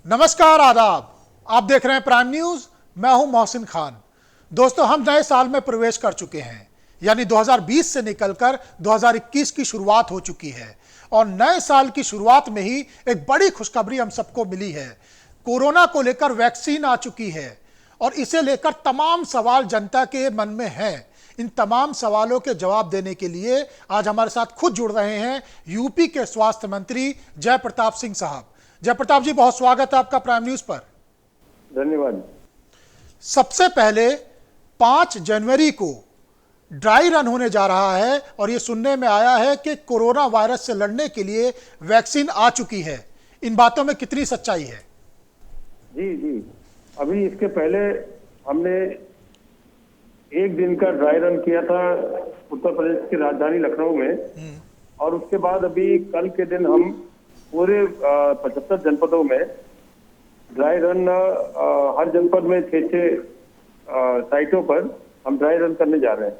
नमस्कार, आदाब। आप देख रहे हैं प्राइम न्यूज। मैं हूं मोहसिन खान। दोस्तों, हम नए साल में प्रवेश कर चुके हैं, यानी 2020 से निकलकर 2021 की शुरुआत हो चुकी है। और नए साल की शुरुआत में ही एक बड़ी खुशखबरी हम सबको मिली है। कोरोना को लेकर वैक्सीन आ चुकी है और इसे लेकर तमाम सवाल जनता के मन में हैं। इन तमाम सवालों के जवाब देने के लिए आज हमारे साथ खुद जुड़ रहे हैं यूपी के स्वास्थ्य मंत्री जय प्रताप सिंह साहब। जय प्रताप जी, बहुत स्वागत है आपका प्राइम न्यूज पर। धन्यवाद। सबसे पहले 5 जनवरी को ड्राई रन होने जा रहा है और यह सुनने में आया है कि कोरोना वायरस से लड़ने के लिए वैक्सीन आ चुकी है। इन बातों में कितनी सच्चाई है? जी जी, अभी इसके पहले हमने एक दिन का ड्राई रन किया था उत्तर प्रदेश की राजधानी लखनऊ में, और उसके बाद अभी कल के दिन हम पूरे 75 जनपदों में ड्राई रन, हर जनपद में 6 साइटों पर हम ड्राई रन करने जा रहे हैं।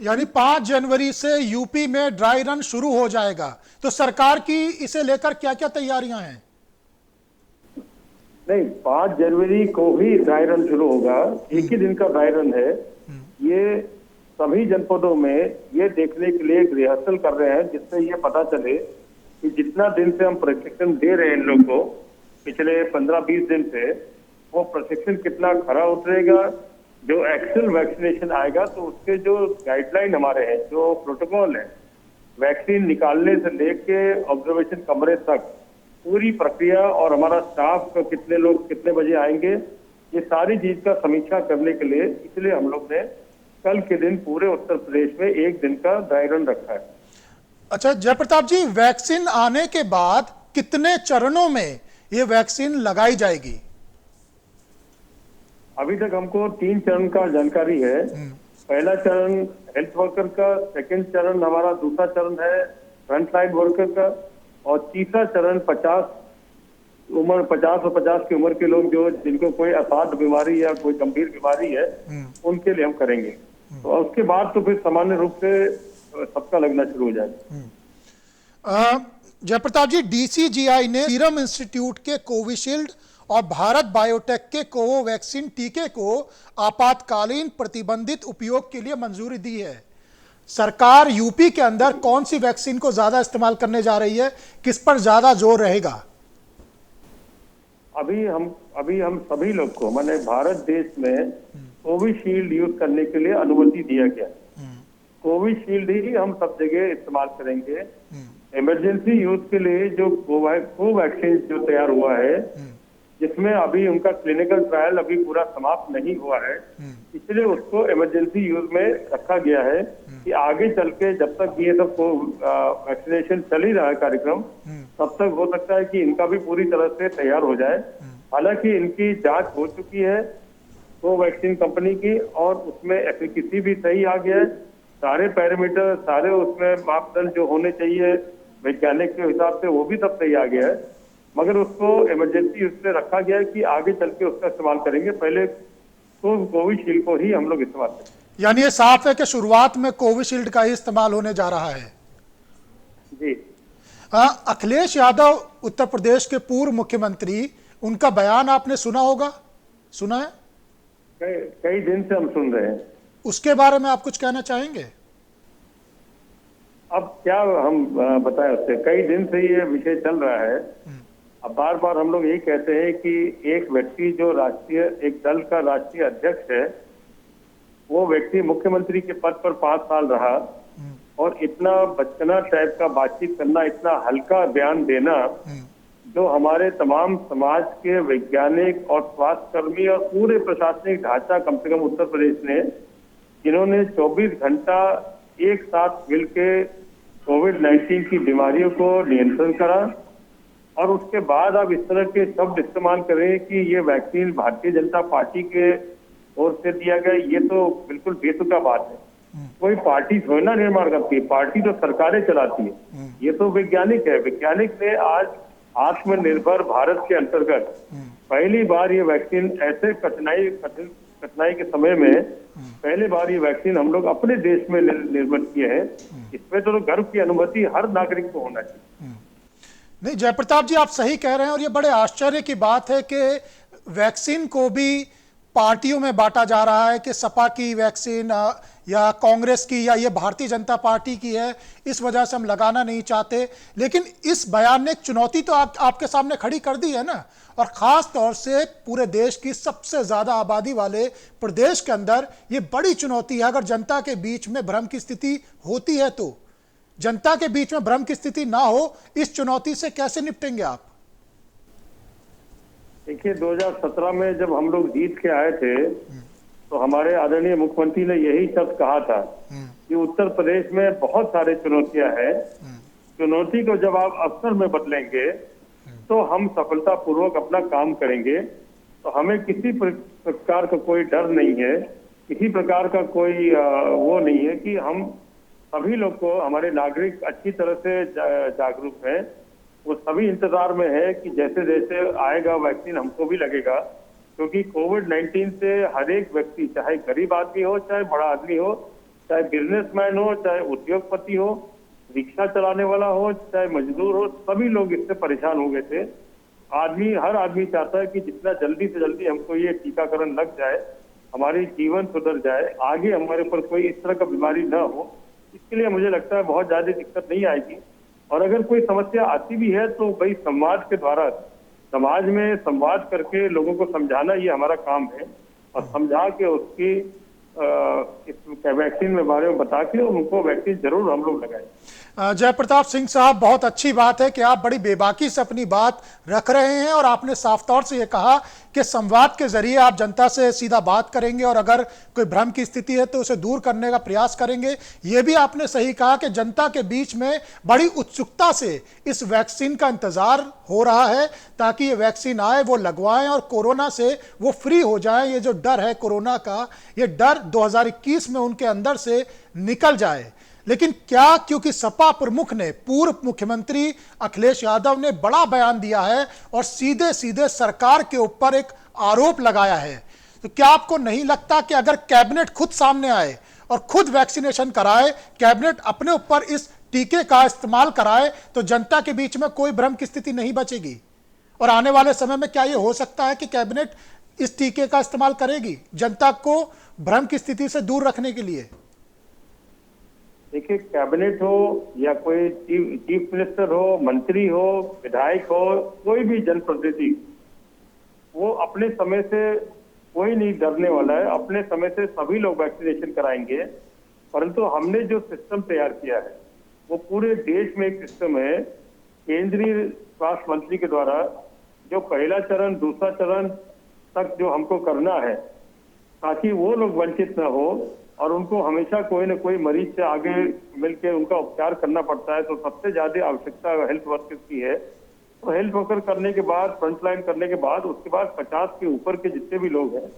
यानी 5 जनवरी से यूपी में ड्राई रन शुरू हो जाएगा। तो सरकार की इसे लेकर क्या क्या तैयारियां हैं? नहीं, 5 जनवरी को ही ड्राई रन शुरू होगा। एक ही दिन का ड्राई रन है। ये सभी जनपदों में ये देखने के लिए एक रिहर्सल कर रहे हैं, जिससे ये पता चले कि जितना दिन से हम प्रशिक्षण दे रहे हैं इन लोग को, पिछले 15-20 दिन से, वो प्रशिक्षण कितना खरा उतरेगा। जो एक्चुअल वैक्सीनेशन आएगा तो उसके जो गाइडलाइन हमारे हैं, जो प्रोटोकॉल है, वैक्सीन निकालने से लेके ऑब्जर्वेशन कमरे तक पूरी प्रक्रिया, और हमारा स्टाफ कितने लोग कितने बजे आएंगे, ये सारी चीज का समीक्षा करने के लिए इसलिए हम लोग ने कल के दिन पूरे उत्तर प्रदेश में एक दिन का ड्राई रन रखा है। अच्छा जय प्रताप जी, वैक्सीन आने के बाद कितने चरणों में ये वैक्सीन लगाई जाएगी? अभी तक हमको 3 चरण का जानकारी है। पहला चरण हेल्थ वर्कर का, सेकंड चरण हमारा, दूसरा चरण है फ्रंटलाइन वर्कर का, और तीसरा चरण 50 और 50 की उम्र के लोग जो जिनको कोई असाध्य बीमारी या कोई गंभीर बीमारी है, उनके लिए हम करेंगे। तो उसके बाद तो फिर सामान्य रूप से सबका लगना शुरू हो जाएगा। जय प्रताप जी, डीसीजीआई ने सीरम इंस्टीट्यूट के कोविशील्ड और भारत बायोटेक के कोवैक्सीन टीके को आपातकालीन प्रतिबंधित उपयोग के लिए मंजूरी दी है। सरकार यूपी के अंदर कौन सी वैक्सीन को ज्यादा इस्तेमाल करने जा रही है? किस पर ज्यादा जोर रहेगा? अभी हम सभी लोग को, माने भारत देश में कोविशील्ड यूज करने के लिए अनुमति दिया गया। कोविशील्ड ही हम सब जगह इस्तेमाल करेंगे। इमरजेंसी यूज के लिए जो कोवैक्सीन जो तैयार हुआ है, जिसमें अभी उनका क्लिनिकल ट्रायल अभी पूरा समाप्त नहीं हुआ है, इसलिए उसको इमरजेंसी यूज में रखा गया है कि आगे चल के जब तक ये सब वैक्सीनेशन चल ही रहा है कार्यक्रम, तब तक हो सकता है कि इनका भी पूरी तरह से तैयार हो जाए। हालांकि इनकी जांच हो चुकी है कोवैक्सीन कंपनी की, और उसमें एफिकेसी भी सही आ गया है। सारे पैरामीटर, सारे उसमें मापदंड जो होने चाहिए वैज्ञानिक के हिसाब से, वो भी सब सही आ गया है। मगर उसको इमरजेंसी उससे रखा गया है कि आगे चल के उसका इस्तेमाल करेंगे। पहले तो कोविशील्ड को ही हम लोग इस्तेमाल करेंगे। यानी ये साफ है कि शुरुआत में कोविशील्ड का ही इस्तेमाल होने जा रहा है। जी। अखिलेश यादव उत्तर प्रदेश के पूर्व मुख्यमंत्री, उनका बयान आपने सुना होगा, सुना है? कई दिन से हम सुन रहे हैं। उसके बारे में आप कुछ कहना चाहेंगे? अब क्या हम बताएं, उससे कई दिन से ये विषय चल रहा है। अब बार बार हम लोग यही कहते हैं कि एक व्यक्ति जो एक दल का राष्ट्रीय अध्यक्ष है, वो व्यक्ति मुख्यमंत्री के पद पर 5 साल रहा, और इतना बचपना टाइप का बातचीत करना, इतना हल्का बयान देना, जो हमारे तमाम समाज के वैज्ञानिक और स्वास्थ्य कर्मी और पूरे प्रशासनिक ढांचा, कम से कम उत्तर प्रदेश ने, जिन्होंने 24 घंटा एक साथ मिलकर कोविड-19 की बीमारियों को नियंत्रण करा, और उसके बाद आप इस तरह के शब्द इस्तेमाल करें कि ये वैक्सीन भारतीय जनता पार्टी के ओर से दिया गया, ये तो बिल्कुल बेतुका बात है। कोई पार्टी थोड़ी ना निर्माण करती है, पार्टी तो सरकारें चलाती है। ये तो वैज्ञानिक है। वैज्ञानिक ने आज आत्मनिर्भर भारत के अंतर्गत पहली बार ये वैक्सीन ऐसे कठिनाई के समय में पहली बार ये वैक्सीन हम लोग अपने देश में निर्मित किए हैं। इसमें तो गर्व की अनुभूति हर नागरिक को होना चाहिए। नहीं, जयप्रताप जी आप सही कह रहे हैं और ये बड़े आश्चर्य की बात है कि वैक्सीन को भी पार्टियों में बांटा जा रहा है कि सपा की वैक्सीन या कांग्रेस की या ये भारतीय जनता पार्टी की है, इस वजह से हम लगाना नहीं चाहते। लेकिन इस बयान ने एक चुनौती तो आपके सामने खड़ी कर दी है ना, और खास तौर से पूरे देश की सबसे ज्यादा आबादी वाले प्रदेश के अंदर ये बड़ी चुनौती है। अगर जनता के बीच में भ्रम की स्थिति होती है तो जनता के बीच में भ्रम की स्थिति ना हो, इस चुनौती से कैसे निपटेंगे आप? देखिए 2017 में जब हम लोग जीत के आए थे तो हमारे आदरणीय मुख्यमंत्री ने यही शब्द कहा था कि उत्तर प्रदेश में बहुत सारे चुनौतियां हैं, चुनौती को जब आप अवसर में बदलेंगे तो हम सफलतापूर्वक अपना काम करेंगे। तो हमें किसी प्रकार का कोई डर नहीं है, किसी प्रकार का कोई वो नहीं है कि हम सभी लोग को, हमारे नागरिक अच्छी तरह से जागरूक हैं, वो सभी इंतजार में है कि जैसे जैसे आएगा वैक्सीन हमको भी लगेगा, क्योंकि कोविड-19 से हर एक व्यक्ति, चाहे गरीब आदमी हो, चाहे बड़ा आदमी हो, चाहे बिजनेसमैन हो, चाहे उद्योगपति हो, रिक्शा चलाने वाला हो, चाहे मजदूर हो, सभी लोग इससे परेशान हो गए थे। हर आदमी चाहता है कि जितना जल्दी से जल्दी हमको ये टीकाकरण लग जाए, हमारी जीवन सुधर जाए, आगे हमारे ऊपर कोई इस तरह का बीमारी न हो। इसके लिए मुझे लगता है बहुत ज्यादा दिक्कत नहीं आएगी। और अगर कोई समस्या आती भी है तो भाई संवाद के द्वारा, समाज में संवाद करके लोगों को समझाना ये हमारा काम है, और समझा के उसकी इस वैक्सीन के बारे में बता के उनको वैक्सीन जरूर हम लोग लगाएं। जयप्रताप सिंह साहब, बहुत अच्छी बात है कि आप बड़ी बेबाकी से अपनी बात रख रहे हैं और आपने साफ तौर से ये कहा कि संवाद के जरिए आप जनता से सीधा बात करेंगे और अगर कोई भ्रम की स्थिति है तो उसे दूर करने का प्रयास करेंगे। ये भी आपने सही कहा कि जनता के बीच में बड़ी उत्सुकता से इस वैक्सीन का इंतजार हो रहा है ताकि ये वैक्सीन आए, वो लगवाएं और कोरोना से वो फ्री हो जाएं। ये जो डर है कोरोना का, ये डर 2021 में उनके अंदर से निकल जाए। लेकिन क्या, क्योंकि सपा प्रमुख ने, पूर्व मुख्यमंत्री अखिलेश यादव ने बड़ा बयान दिया है और सीधे सीधे सरकार के ऊपर एक आरोप लगाया है, तो क्या आपको नहीं लगता कि अगर कैबिनेट खुद सामने आए और खुद वैक्सीनेशन कराए, कैबिनेट अपने ऊपर इस टीके का इस्तेमाल कराए, तो जनता के बीच में कोई भ्रम की स्थिति नहीं बचेगी? और आने वाले समय में क्या यह हो सकता है कि कैबिनेट इस टीके का इस्तेमाल करेगी जनता को भ्रम की स्थिति से दूर रखने के लिए? देखिए, कैबिनेट हो या कोई चीफ मिनिस्टर हो, मंत्री हो, विधायक हो, कोई भी जनप्रतिनिधि, वो अपने समय से कोई नहीं डरने वाला है। अपने समय से सभी लोग वैक्सीनेशन कराएंगे। परंतु हमने जो सिस्टम तैयार किया है वो पूरे देश में एक सिस्टम है। केंद्रीय स्वास्थ्य मंत्री के द्वारा जो पहला चरण, दूसरा चरण तक जो हमको करना है, ताकि वो लोग वंचित न हो और उनको हमेशा कोई न कोई मरीज से आगे मिलकर उनका उपचार करना पड़ता है। तो सबसे ज्यादा आवश्यकता हेल्थ वर्कर्स की है। तो हेल्थ वर्कर करने के बाद, फ्रंटलाइन करने के बाद, उसके बाद 50 के ऊपर के जितने भी लोग हैं,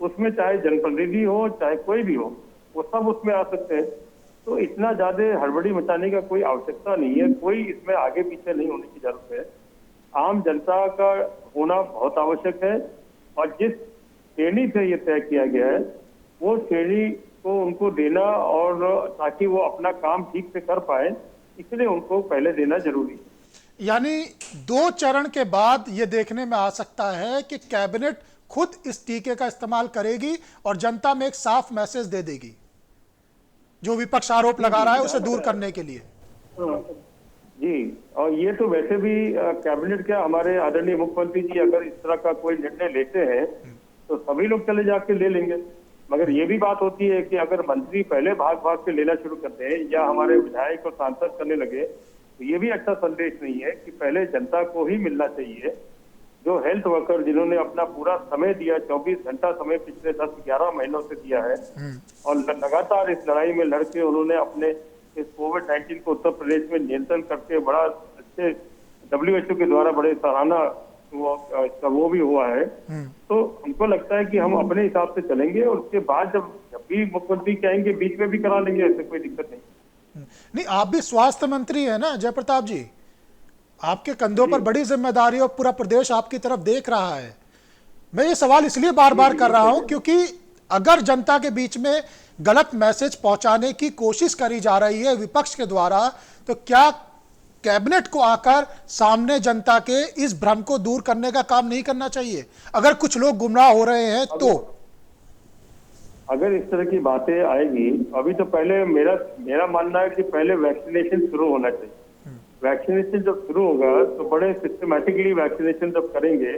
उसमें चाहे जनप्रतिनिधि हो, चाहे कोई भी हो, वो सब उसमें आ सकते हैं। तो इतना ज्यादा हड़बड़ी मचाने का कोई आवश्यकता नहीं है, कोई इसमें आगे पीछे नहीं होने की जरूरत है। आम जनता का होना बहुत आवश्यक है और जिस श्रेणी से ये तय किया गया है वो श्रेणी को उनको देना, और ताकि वो अपना काम ठीक से कर पाए, इसलिए उनको पहले देना जरूरी है। यानी 2 चरण के बाद ये देखने में आ सकता है कि कैबिनेट खुद इस टीके का इस्तेमाल करेगी और जनता में एक साफ मैसेज दे देगी, जो विपक्ष आरोप लगा रहा है उसे दूर करने के लिए। जी, और ये तो वैसे भी कैबिनेट क्या, हमारे आदरणीय मुख्यमंत्री जी अगर इस तरह का कोई निर्णय लेते हैं तो सभी लोग चले जाके ले लेंगे। मगर ये भी बात होती है कि अगर मंत्री पहले भाग भाग के लेना शुरू कर दें या हमारे विधायक और सांसद करने लगे, तो ये भी अच्छा संदेश नहीं है कि पहले जनता को ही मिलना चाहिए। जो हेल्थ वर्कर जिन्होंने अपना पूरा समय दिया, 24 घंटा समय पिछले 10-11 महीनों से दिया है और लगातार इस लड़ाई में लड़के उन्होंने अपने इस कोविड-19 को उत्तर प्रदेश में नियंत्रण करके बड़ा अच्छे WHO के द्वारा बड़े सराहना वो भी हुआ है। तो हमको लगता है कि हम अपने हिसाब से चलेंगे और उसके बाद जब भी मुख्यमंत्री कहेंगे बीच में भी करा लेंगे, ऐसे कोई दिक्कत नहीं। नहीं, आप भी स्वास्थ्य मंत्री है ना जयप्रताप जी, आपके कंधों पर बड़ी जिम्मेदारी और पूरा प्रदेश आपकी तरफ देख रहा है। मैं ये सवाल इसलिए बार बार कर रहा हूं क्योंकि अगर जनता के बीच में गलत मैसेज पहुंचाने की कोशिश करी जा रही है विपक्ष के द्वारा, तो क्या कैबिनेट को आकर सामने जनता के इस भ्रम को दूर करने का काम नहीं करना चाहिए? अगर कुछ लोग गुमराह हो रहे हैं तो अगर इस तरह की बातें आएगी, अभी तो पहले मेरा मानना है कि पहले वैक्सीनेशन शुरू होना चाहिए। वैक्सीनेशन जब शुरू होगा तो बड़े सिस्टमैटिकली वैक्सीनेशन जब करेंगे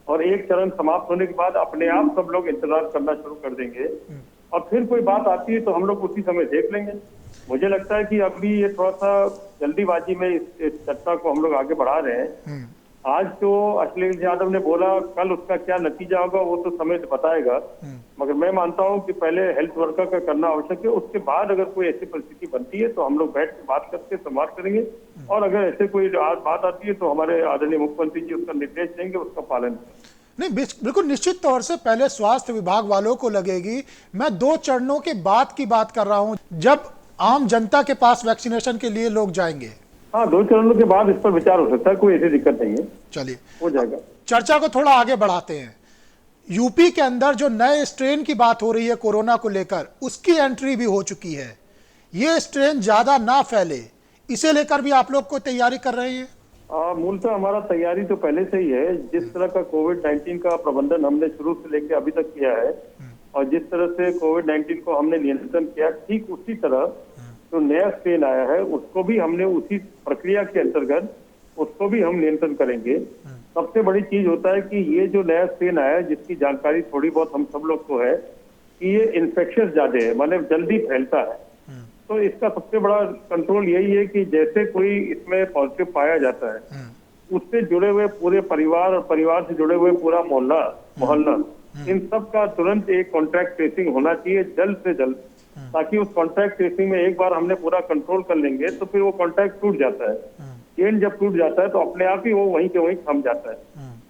और एक चरण समाप्त होने के बाद अपने आप सब लोग इंतजार करना शुरू कर देंगे और फिर कोई बात आती है तो हम लोग उसी समय देख लेंगे। मुझे लगता है कि अभी ये थोड़ा सा जल्दीबाजी में इस चर्चा को हम लोग आगे बढ़ा रहे हैं। आज तो अखिलेश यादव ने बोला, कल उसका क्या नतीजा होगा वो तो समय बताएगा, मगर मैं मानता हूं कि पहले हेल्थ वर्कर का करना आवश्यक है। उसके बाद अगर कोई ऐसी परिस्थिति बनती है तो हम लोग बैठ के बात करके संवाद करेंगे और अगर ऐसे कोई बात आती है तो हमारे आदरणीय मुख्यमंत्री जी उसका निर्देश देंगे, उसका पालन करेंगे। नहीं, बिल्कुल निश्चित तौर से पहले स्वास्थ्य विभाग वालों को लगेगी। मैं 2 चरणों के बाद की बात कर रहा हूं, जब आम जनता के पास वैक्सीनेशन के लिए लोग जाएंगे। हाँ, 2 चरणों के बाद इस पर विचार हो सकता है, कोई ऐसी दिक्कत नहीं है, चलिए हो जाएगा। चर्चा को थोड़ा आगे बढ़ाते हैं। यूपी के अंदर जो नए स्ट्रेन की बात हो रही है कोरोना को लेकर, उसकी एंट्री भी हो चुकी है। ये स्ट्रेन ज्यादा ना फैले, इसे लेकर भी आप लोग कोई तैयारी कर रहे हैं? मूलतः हमारा तैयारी तो पहले से ही है। जिस तरह का कोविड-19 का प्रबंधन हमने शुरू से लेकर अभी तक किया है और जिस तरह से कोविड-19 को हमने नियंत्रण किया, ठीक उसी तरह जो नया स्ट्रेन आया है उसको भी हमने उसी प्रक्रिया के अंतर्गत उसको भी हम नियंत्रण करेंगे। सबसे बड़ी चीज होता है कि ये जो नया स्ट्रेन आया है, जिसकी जानकारी थोड़ी बहुत हम सब लोग को है कि ये इन्फेक्शियस ज्यादा है, मतलब जल्दी फैलता है। तो इसका सबसे बड़ा कंट्रोल यही है कि जैसे कोई इसमें पॉजिटिव पाया जाता है, उससे जुड़े हुए पूरे परिवार और परिवार से जुड़े हुए पूरा मोहल्ला इन सब का तुरंत एक कॉन्टैक्ट ट्रेसिंग होना चाहिए जल्द से जल्द, ताकि उस कॉन्टैक्ट ट्रेसिंग में एक बार हमने पूरा कंट्रोल कर लेंगे तो फिर वो कॉन्टैक्ट टूट जाता है। चेन जब टूट जाता है तो अपने आप ही वो वहीं के वहीं थम जाता है।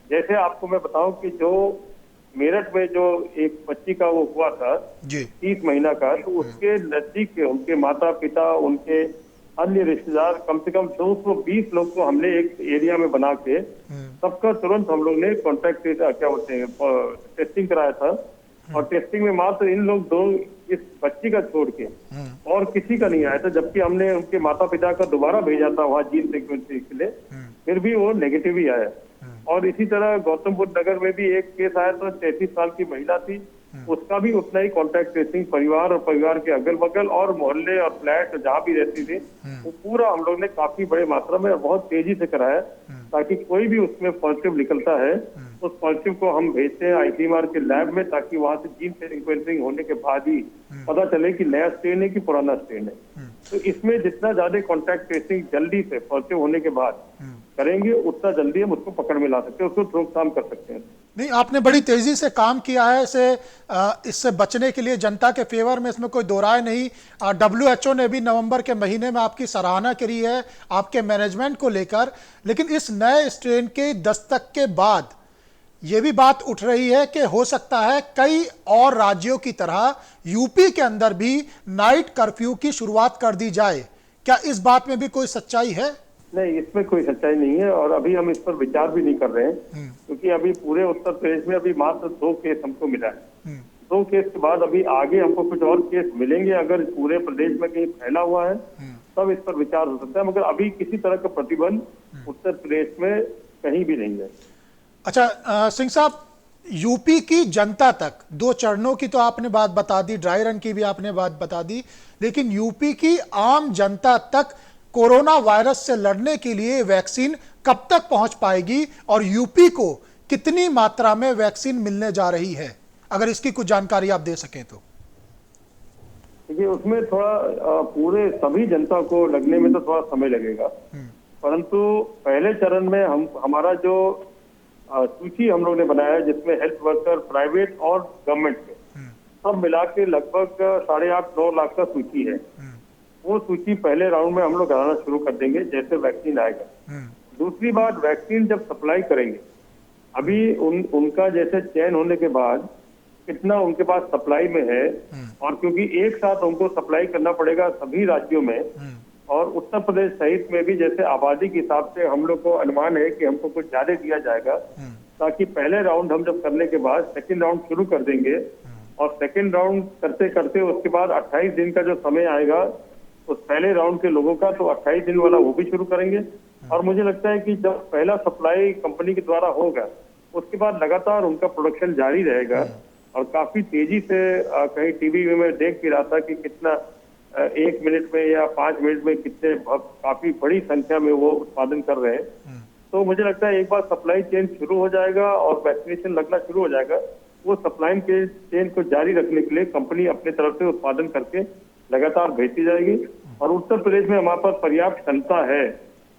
जैसे आपको मैं बताऊं कि जो मेरठ में जो एक बच्ची का वो हुआ था 30 महीना का, तो उसके नजदीक उनके माता पिता, उनके अन्य रिश्तेदार, कम से कम 220 लोग को हमने एक एरिया में बना के सबका तुरंत हम लोग ने कॉन्टैक्ट क्या बोलते हैं टेस्टिंग कराया था। और टेस्टिंग में मात्र इन लोग 2 इस बच्ची का छोड़ के और किसी का नहीं आया था, जबकि हमने उनके माता पिता का दोबारा भेजा था वहाँ जीन सीक्वेंसिंग के लिए, फिर भी वो नेगेटिव ही आया। और इसी तरह गौतम बुद्ध नगर में भी एक केस आया था, 33 साल की महिला थी, उसका भी उतना ही कॉन्टैक्ट ट्रेसिंग परिवार और परिवार के अगल बगल और मोहल्ले और फ्लैट जहाँ भी रहती थी वो पूरा हम लोग ने काफी बड़े मात्रा में बहुत तेजी से कराया, ताकि कोई भी उसमें पॉजिटिव निकलता है उस पॉजिटिव को हम भेजते हैं आईसीएमआर के लैब में, ताकि वहां से जीन सीक्वेंसिंग होने के बाद ही पता चले कि नया स्ट्रेन है कि पुराना स्ट्रेन है। तो इसमें जितना ज्यादा कॉन्टैक्ट ट्रेसिंग जल्दी से पॉजिटिव होने के बाद करेंगे, उतना जल्दी हम उसको पकड़ में ला सकते हैं, उसको रोकथाम कर सकते हैं। नहीं, आपने बड़ी तेजी से काम किया है इससे बचने के लिए, जनता के फेवर में, इसमें कोई दो राय नहीं। WHO ने भी नवंबर के महीने में आपकी सराहना करी है आपके मैनेजमेंट को लेकर, लेकिन इस नए स्ट्रेन के दस्तक के बाद यह भी बात उठ रही है कि हो सकता है कई और राज्यों की तरह यूपी के अंदर भी नाइट कर्फ्यू की शुरुआत कर दी जाए। क्या इस बात में भी कोई सच्चाई है? नहीं, इसमें कोई सच्चाई नहीं है और अभी हम इस पर विचार भी नहीं कर रहे हैं, क्योंकि अभी पूरे उत्तर प्रदेश में अभी मात्र 2 केस हमको मिला है। 2 केस के बाद अभी आगे हमको कुछ और केस मिलेंगे। अगर पूरे प्रदेश में कहीं फैला हुआ है तब इस पर विचार हो सकता है, मगर अभी किसी तरह का प्रतिबंध उत्तर प्रदेश में कहीं भी नहीं है। अच्छा सिंह साहब, यूपी की जनता तक 2 चरणों की तो आपने बात बता दी, ड्राई रन की भी आपने बात बता दी, लेकिन यूपी की आम जनता तक कोरोना वायरस से लड़ने के लिए वैक्सीन कब तक पहुंच पाएगी और यूपी को कितनी मात्रा में वैक्सीन मिलने जा रही है? अगर इसकी कुछ जानकारी आप दे सकें तो। देखिए, उसमें थोड़ा पूरे सभी जनता को लगने में तो थोड़ा समय लगेगा, परंतु पहले चरण में हमारा जो सूची हम लोग ने बनाया है, जिसमें हेल्थ वर्कर, प्राइवेट और गवर्नमेंट के सब मिला के लगभग 8.5-9 लाख का सूची है। वो सूची पहले राउंड में हम लोग कराना शुरू कर देंगे जैसे वैक्सीन आएगा। दूसरी बात, वैक्सीन जब सप्लाई करेंगे, अभी उनका जैसे चयन होने के बाद कितना उनके पास सप्लाई में है, और क्योंकि एक साथ उनको सप्लाई करना पड़ेगा सभी राज्यों में और उत्तर प्रदेश सहित में भी, जैसे आबादी के हिसाब से हम लोग को अनुमान है कि हमको कुछ ज्यादा दिया जाएगा, ताकि पहले राउंड हम जब करने के बाद सेकेंड राउंड शुरू कर देंगे और सेकेंड राउंड करते करते उसके बाद 28 दिन का जो समय आएगा उस पहले राउंड के लोगों का, तो 28 दिन वाला वो भी शुरू करेंगे। और मुझे लगता है कि जब पहला सप्लाई कंपनी के द्वारा होगा, उसके बाद लगातार उनका प्रोडक्शन जारी रहेगा। और काफी तेजी से कहीं टीवी में मैं देख भी रहा था कि कितना 1 मिनट में या 5 मिनट में कितने काफी बड़ी संख्या में वो उत्पादन कर रहे हैं। तो मुझे लगता है एक बार सप्लाई चेन शुरू हो जाएगा और वैक्सीनेशन लगना शुरू हो जाएगा, वो सप्लाई के चेन को जारी रखने के लिए कंपनी अपने तरफ से उत्पादन करके लगातार भेजती जाएगी। और उत्तर प्रदेश में हमारे पास पर्याप्त क्षमता है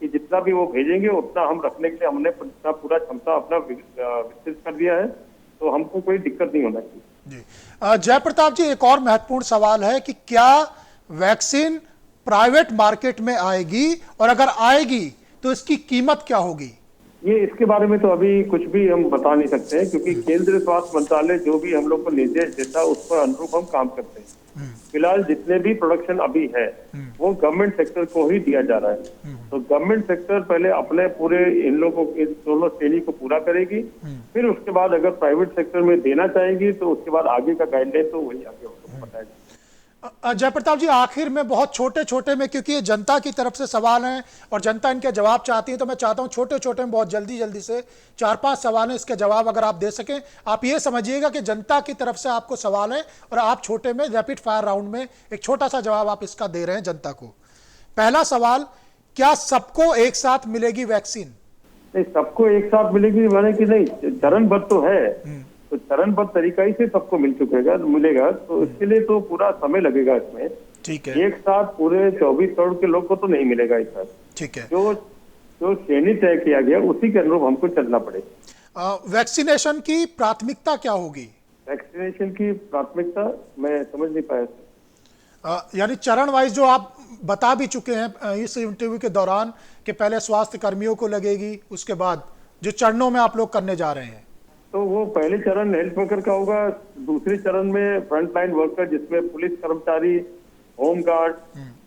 कि जितना भी वो भेजेंगे उतना हम रखने के लिए हमने पूरा क्षमता अपना विकसित कर दिया है, तो हमको कोई दिक्कत नहीं होना चाहिए। जी जयप्रताप जी, एक और महत्वपूर्ण सवाल है कि क्या वैक्सीन प्राइवेट मार्केट में आएगी, और अगर आएगी तो इसकी कीमत क्या होगी? ये इसके बारे में तो अभी कुछ भी हम बता नहीं सकते हैं, क्योंकि केंद्रीय स्वास्थ्य मंत्रालय जो भी हम लोग को निर्देश देता है उस पर अनुरूप हम काम करते हैं। फिलहाल जितने भी प्रोडक्शन अभी है वो गवर्नमेंट सेक्टर को ही दिया जा रहा है। तो गवर्नमेंट सेक्टर पहले अपने पूरे इन लोगों के दोनों श्रेणी को पूरा करेगी, फिर उसके बाद अगर प्राइवेट सेक्टर में देना चाहेगी तो उसके बाद आगे का गाइडलाइन तो वही आगे बताएगा। जयप्रताप जी, आखिर में बहुत छोटे छोटे में, क्योंकि ये जनता की तरफ से सवाल हैं और जनता इनके जवाब चाहती है, तो मैं चाहता हूं छोटे छोटे में बहुत जल्दी जल्दी से 4-5 सवाल हैं, इसके जवाब अगर आप दे सकें। आप ये समझिएगा कि जनता की तरफ से आपको सवाल है और आप छोटे में रैपिड फायर राउंड में एक छोटा सा जवाब आप इसका दे रहे हैं जनता को। पहला सवाल, क्या सबको एक साथ मिलेगी वैक्सीन? नहीं, सबको एक साथ मिलेगी माने कि नहीं, चरणबद्ध तो है, तो चरणबद्ध तरीका ही से सबको मिलेगा, तो इसके लिए तो पूरा समय लगेगा इसमें। ठीक है, एक साथ पूरे 24 करोड़ के लोग को तो नहीं मिलेगा एक साथ। ठीक है, जो श्रेणी तय किया गया उसी के अनुरूप हमको चलना पड़ेगा। वैक्सीनेशन की प्राथमिकता क्या होगी? वैक्सीनेशन की प्राथमिकता मैं समझ नहीं पाया। यानी चरण वाइज जो आप बता भी चुके हैं इस इंटरव्यू के दौरान कि पहले स्वास्थ्य कर्मियों को लगेगी, उसके बाद जो चरणों में आप लोग करने जा रहे हैं, तो वो पहले चरण हेल्थ वर्कर का होगा, दूसरे चरण में फ्रंटलाइन वर्कर जिसमें पुलिस कर्मचारी, होम गार्ड,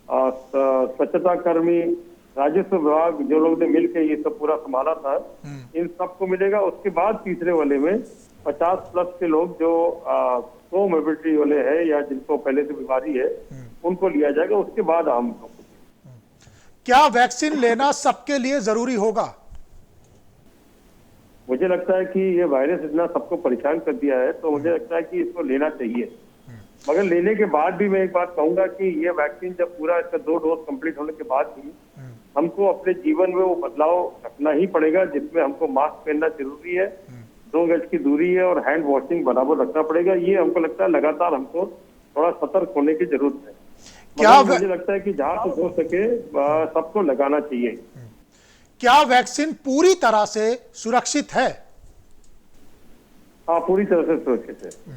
स्वच्छता कर्मी, राजस्व विभाग जो लोग ने मिलकर ये सब पूरा संभाला था, इन सबको मिलेगा। उसके बाद तीसरे वाले में 50+ के लोग जो कोमोर्बिडिटी वाले हैं या जिनको पहले से बीमारी है उनको लिया जाएगा। उसके बाद हम क्या वैक्सीन लेना सबके लिए जरूरी होगा? मुझे लगता है कि ये वायरस इतना सबको परेशान कर दिया है, तो मुझे लगता है कि इसको लेना चाहिए। मगर लेने के बाद भी मैं एक बात कहूंगा कि ये वैक्सीन जब पूरा इसका 2 डोज कंप्लीट होने के बाद भी हमको अपने जीवन में वो बदलाव रखना ही पड़ेगा, जिसमें हमको मास्क पहनना जरूरी है, 2 गज की दूरी है और हैंड वॉशिंग बराबर रखना पड़ेगा। ये हमको लगता है लगातार हमको थोड़ा सतर्क होने की जरूरत है। क्या मुझे लगता है कि जहां तक हो सके सबको लगाना चाहिए। क्या वैक्सीन पूरी तरह से सुरक्षित है? हाँ, पूरी तरह से सुरक्षित है।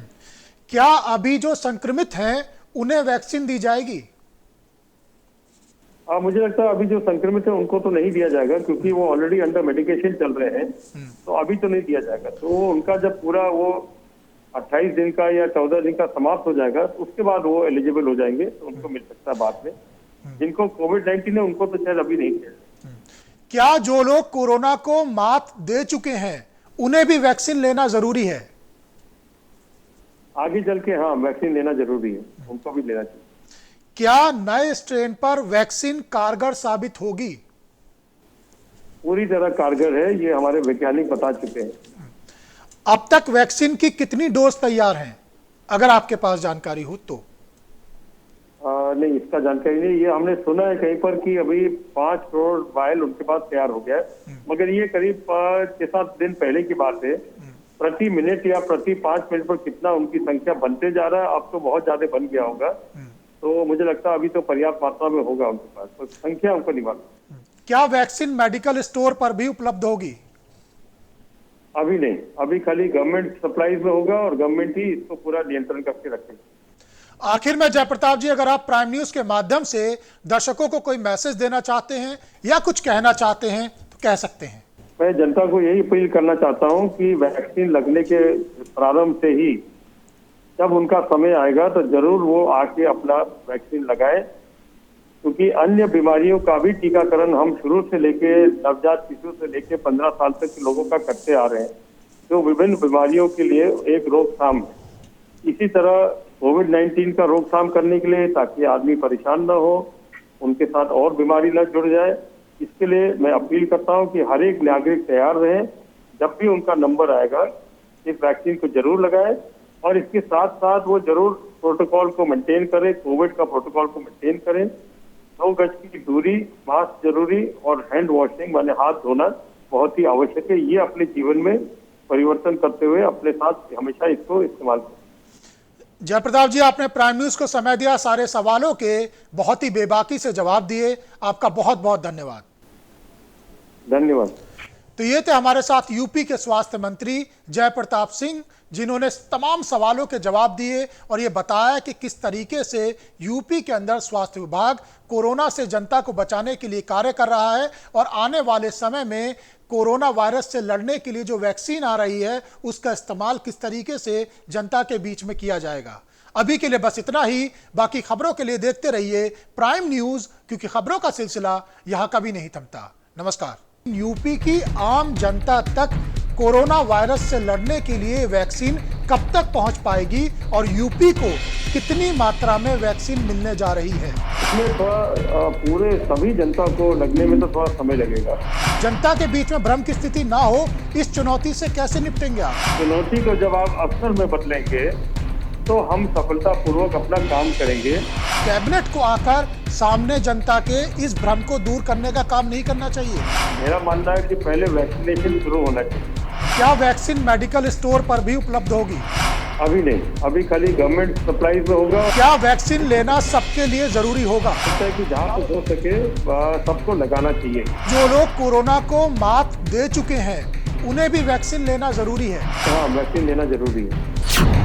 क्या अभी जो संक्रमित हैं उन्हें वैक्सीन दी जाएगी? मुझे लगता है अभी जो संक्रमित है उनको तो नहीं दिया जाएगा, क्योंकि वो ऑलरेडी अंडर मेडिकेशन चल रहे हैं, तो अभी तो नहीं दिया जाएगा। तो उनका जब पूरा वो 28 दिन का या 14 दिन का समाप्त हो जाएगा तो उसके बाद वो एलिजिबल हो जाएंगे, तो उनको मिल सकता है बाद में। जिनको कोविड-19 है उनको तो शायद अभी नहीं दिया। क्या जो लोग कोरोना को मात दे चुके हैं उन्हें भी वैक्सीन लेना जरूरी है? आगे चल के हाँ, वैक्सीन लेना जरूरी है, उनको भी लेना चाहिए। क्या नए स्ट्रेन पर वैक्सीन कारगर साबित होगी? पूरी तरह कारगर है, ये हमारे वैज्ञानिक बता चुके हैं। अब तक वैक्सीन की कितनी डोज तैयार हैं, अगर आपके पास जानकारी हो तो? नहीं, इसका जानकारी नहीं। ये हमने सुना है कहीं पर कि अभी 5 करोड़ वायल उनके पास तैयार हो गया है, मगर ये करीब 6-7 दिन पहले की बात है। प्रति मिनट या प्रति 5 मिनट पर कितना उनकी संख्या बनते जा रहा है, अब तो बहुत ज्यादा बन गया होगा। तो मुझे लगता है अभी तो पर्याप्त मात्रा में होगा उनके पास, तो संख्या उनको नहीं मालूम। क्या वैक्सीन मेडिकल स्टोर पर भी उपलब्ध होगी? अभी नहीं, अभी खाली गवर्नमेंट सप्लाईज में होगा और गवर्नमेंट ही इसको पूरा नियंत्रण करके रखेगी। आखिर में जयप्रताप जी, अगर आप प्राइम न्यूज के माध्यम से दर्शकों को कोई मैसेज देना चाहते हैं या कुछ कहना चाहते हैं तो कह सकते हैं। मैं जनता को यही अपील करना चाहता हूं कि वैक्सीन लगने के प्रारंभ से ही जब उनका समय आएगा तो जरूर वो आके अपना वैक्सीन लगाए, क्योंकि अन्य बीमारियों का भी टीकाकरण हम शुरू से लेके नवजात शिशु से लेके 15 साल तक के लोगों का करते आ रहे हैं, जो विभिन्न बीमारियों के लिए एक रोकथाम है। इसी तरह कोविड-19 का रोकथाम करने के लिए, ताकि आदमी परेशान न हो, उनके साथ और बीमारी न जुड़ जाए। इसके लिए मैं अपील करता हूं कि हर एक नागरिक तैयार रहे, जब भी उनका नंबर आएगा इस वैक्सीन को जरूर लगाएं और इसके साथ साथ वो जरूर प्रोटोकॉल को मेंटेन करें, कोविड का प्रोटोकॉल को मेंटेन करें। 2 गज की दूरी, मास्क जरूरी और हैंड वॉशिंग माने हाथ धोना बहुत ही आवश्यक है। ये अपने जीवन में परिवर्तन करते हुए अपने साथ हमेशा इसको इस्तेमाल करें। जयप्रताप जी, आपने प्राइम न्यूज को समय दिया, सारे सवालों के बहुत ही बेबाकी से जवाब दिए, आपका बहुत बहुत धन्यवाद। धन्यवाद। तो ये थे हमारे साथ यूपी के स्वास्थ्य मंत्री जयप्रताप सिंह, जिन्होंने तमाम सवालों के जवाब दिए और ये बताया कि किस तरीके से यूपी के अंदर स्वास्थ्य विभाग कोरोना से जनता को बचाने के लिए कार्य कर रहा है और आने वाले समय में कोरोना वायरस से लड़ने के लिए जो वैक्सीन आ रही है उसका इस्तेमाल किस तरीके से जनता के बीच में किया जाएगा। अभी के लिए बस इतना ही। बाकी खबरों के लिए देखते रहिए प्राइम न्यूज, क्योंकि खबरों का सिलसिला यहां कभी नहीं थमता। नमस्कार। यूपी की आम जनता तक कोरोना वायरस से लड़ने के लिए वैक्सीन कब तक पहुंच पाएगी और यूपी को कितनी मात्रा में वैक्सीन मिलने जा रही है, इसमें थोड़ा पूरे सभी जनता को लगने में तो थोड़ा समय लगेगा। जनता के बीच में भ्रम की स्थिति ना हो, इस चुनौती से कैसे निपटेंगे आप? चुनौती को जब आप अवसर में बदलेंगे तो हम सफलतापूर्वक अपना काम करेंगे। कैबिनेट को आकर सामने जनता के इस भ्रम को दूर करने का काम नहीं करना चाहिए? मेरा मानना है कि पहले वैक्सीनेशन शुरू होना चाहिए। क्या वैक्सीन मेडिकल स्टोर पर भी उपलब्ध होगी? अभी नहीं, अभी खाली गवर्नमेंट सप्लाईज में होगा। क्या वैक्सीन लेना सबके लिए जरूरी होगा? कि जहाँ तक हो सके सबको लगाना चाहिए। जो लोग कोरोना को मात दे चुके हैं उन्हें भी वैक्सीन लेना जरूरी है। हाँ, वैक्सीन लेना जरूरी है।